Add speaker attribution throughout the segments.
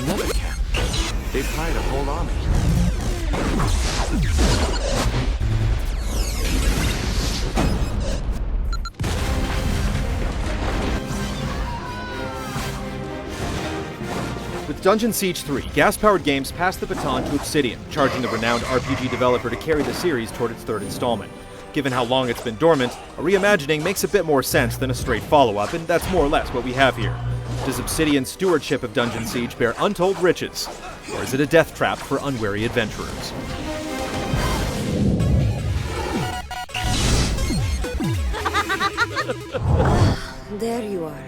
Speaker 1: Another camp. They've hired a whole army.
Speaker 2: With Dungeon Siege 3, gas-powered games passed the baton to Obsidian, charging the renowned RPG developer to carry the series toward its third installment. Given how long it's been dormant, a reimagining makes a bit more sense than a straight follow-up, and that's more or less what we have here. Does Obsidian's stewardship of Dungeon Siege bear untold riches? Or is it a death trap for unwary adventurers?
Speaker 3: There you are.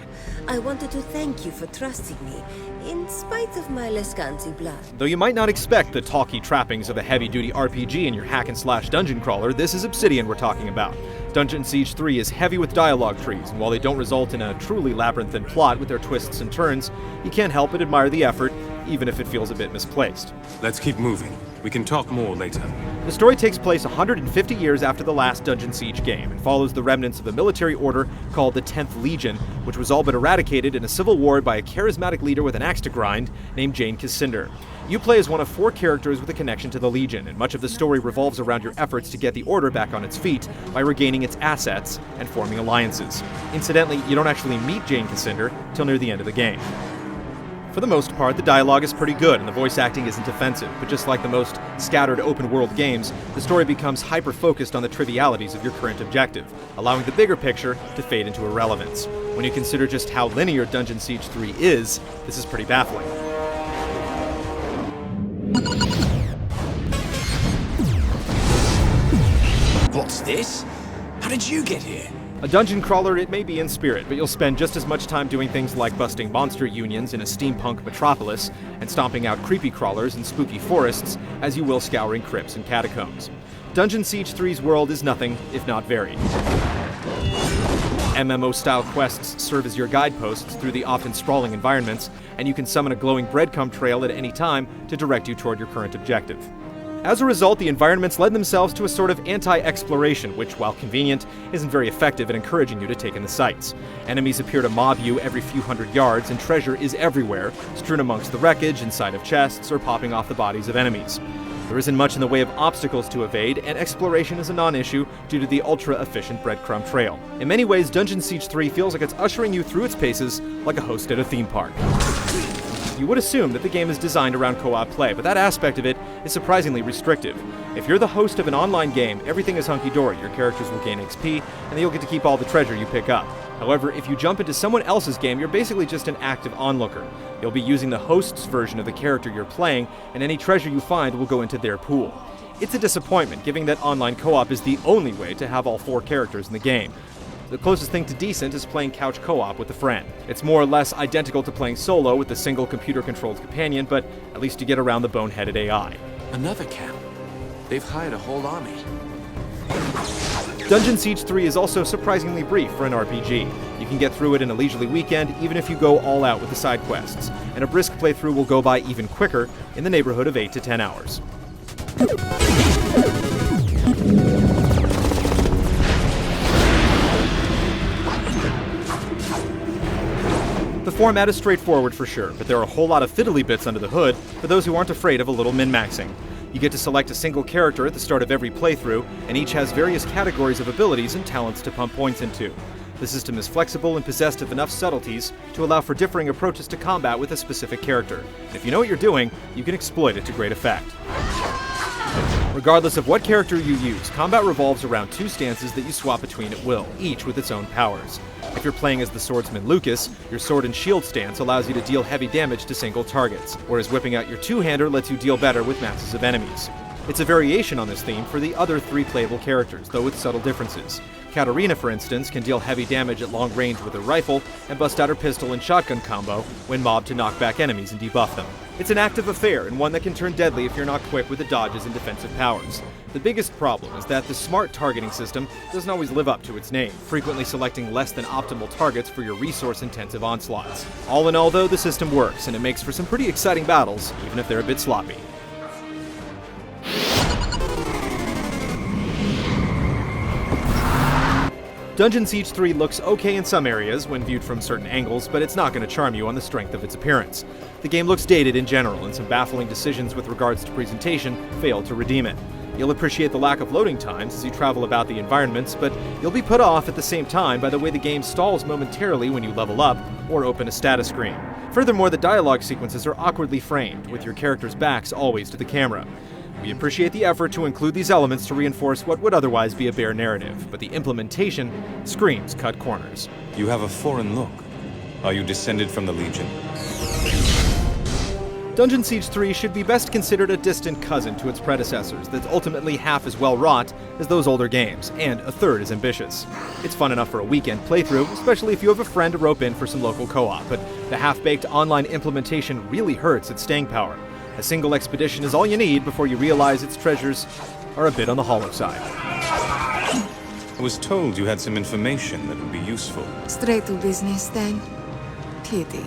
Speaker 3: I wanted to thank you for trusting me, in spite of my Lescanzi blood.
Speaker 2: Though you might not expect the talky trappings of a heavy-duty RPG in your hack-and-slash dungeon crawler, this is Obsidian we're talking about. Dungeon Siege 3 is heavy with dialogue trees, and while they don't result in a truly labyrinthine plot with their twists and turns, you can't help but admire the effort, even if it feels a bit misplaced.
Speaker 1: Let's keep moving. We can talk more later.
Speaker 2: The story takes place 150 years after the last Dungeon Siege game and follows the remnants of a military order called the 10th Legion, which was all but eradicated in a civil war by a charismatic leader with an axe to grind named Jane Cassinder. You play as one of 4 characters with a connection to the Legion, and much of the story revolves around your efforts to get the Order back on its feet by regaining its assets and forming alliances. Incidentally, you don't actually meet Jane Cassinder till near the end of the game. For the most part, the dialogue is pretty good and the voice acting isn't offensive, but just like the most scattered open-world games, the story becomes hyper-focused on the trivialities of your current objective, allowing the bigger picture to fade into irrelevance. When you consider just how linear Dungeon Siege 3 is, this is pretty baffling.
Speaker 4: What's this? How did you get here?
Speaker 2: A dungeon crawler it may be in spirit, but you'll spend just as much time doing things like busting monster unions in a steampunk metropolis and stomping out creepy crawlers in spooky forests as you will scouring crypts and catacombs. Dungeon Siege 3's world is nothing if not varied. MMO-style quests serve as your guideposts through the often sprawling environments, and you can summon a glowing breadcrumb trail at any time to direct you toward your current objective. As a result, the environments lend themselves to a sort of anti-exploration, which, while convenient, isn't very effective at encouraging you to take in the sights. Enemies appear to mob you every few hundred yards, and treasure is everywhere, strewn amongst the wreckage, inside of chests, or popping off the bodies of enemies. There isn't much in the way of obstacles to evade, and exploration is a non-issue due to the ultra-efficient breadcrumb trail. In many ways, Dungeon Siege 3 feels like it's ushering you through its paces like a host at a theme park. You would assume that the game is designed around co-op play, but that aspect of it is surprisingly restrictive. If you're the host of an online game, everything is hunky-dory. Your characters will gain XP, and then you'll get to keep all the treasure you pick up. However, if you jump into someone else's game, you're basically just an active onlooker. You'll be using the host's version of the character you're playing, and any treasure you find will go into their pool. It's a disappointment, given that online co-op is the only way to have all 4 characters in the game. The closest thing to decent is playing couch co-op with a friend. It's more or less identical to playing solo with a single computer-controlled companion, but at least you get around the boneheaded AI.
Speaker 1: Another camp. They've hired a whole army.
Speaker 2: Dungeon Siege 3 is also surprisingly brief for an RPG. You can get through it in a leisurely weekend, even if you go all out with the side quests, and a brisk playthrough will go by even quicker, in the neighborhood of 8 to 10 hours. The format is straightforward for sure, but there are a whole lot of fiddly bits under the hood for those who aren't afraid of a little min-maxing. You get to select a single character at the start of every playthrough, and each has various categories of abilities and talents to pump points into. The system is flexible and possessed of enough subtleties to allow for differing approaches to combat with a specific character. And if you know what you're doing, you can exploit it to great effect. Regardless of what character you use, combat revolves around 2 stances that you swap between at will, each with its own powers. If you're playing as the swordsman Lucas, your sword and shield stance allows you to deal heavy damage to single targets, whereas whipping out your 2-hander lets you deal better with masses of enemies. It's a variation on this theme for the other 3 playable characters, though with subtle differences. Katarina, for instance, can deal heavy damage at long range with her rifle and bust out her pistol and shotgun combo when mobbed to knock back enemies and debuff them. It's an active affair, and one that can turn deadly if you're not quick with the dodges and defensive powers. The biggest problem is that the smart targeting system doesn't always live up to its name, frequently selecting less than optimal targets for your resource-intensive onslaughts. All in all, though, the system works, and it makes for some pretty exciting battles, even if they're a bit sloppy. Dungeon Siege 3 looks okay in some areas when viewed from certain angles, but it's not going to charm you on the strength of its appearance. The game looks dated in general, and some baffling decisions with regards to presentation fail to redeem it. You'll appreciate the lack of loading times as you travel about the environments, but you'll be put off at the same time by the way the game stalls momentarily when you level up or open a status screen. Furthermore, the dialogue sequences are awkwardly framed, with your characters' backs always to the camera. We appreciate the effort to include these elements to reinforce what would otherwise be a bare narrative, but the implementation screams cut corners.
Speaker 5: You have a foreign look. Are you descended from the Legion?
Speaker 2: Dungeon Siege 3 should be best considered a distant cousin to its predecessors that's ultimately half as well wrought as those older games, and a third as ambitious. It's fun enough for a weekend playthrough, especially if you have a friend to rope in for some local co-op, but the half-baked online implementation really hurts its staying power. A single expedition is all you need before you realize its treasures are a bit on the hollow side.
Speaker 5: I was told you had some information that would be useful.
Speaker 6: Straight to business then. Pity.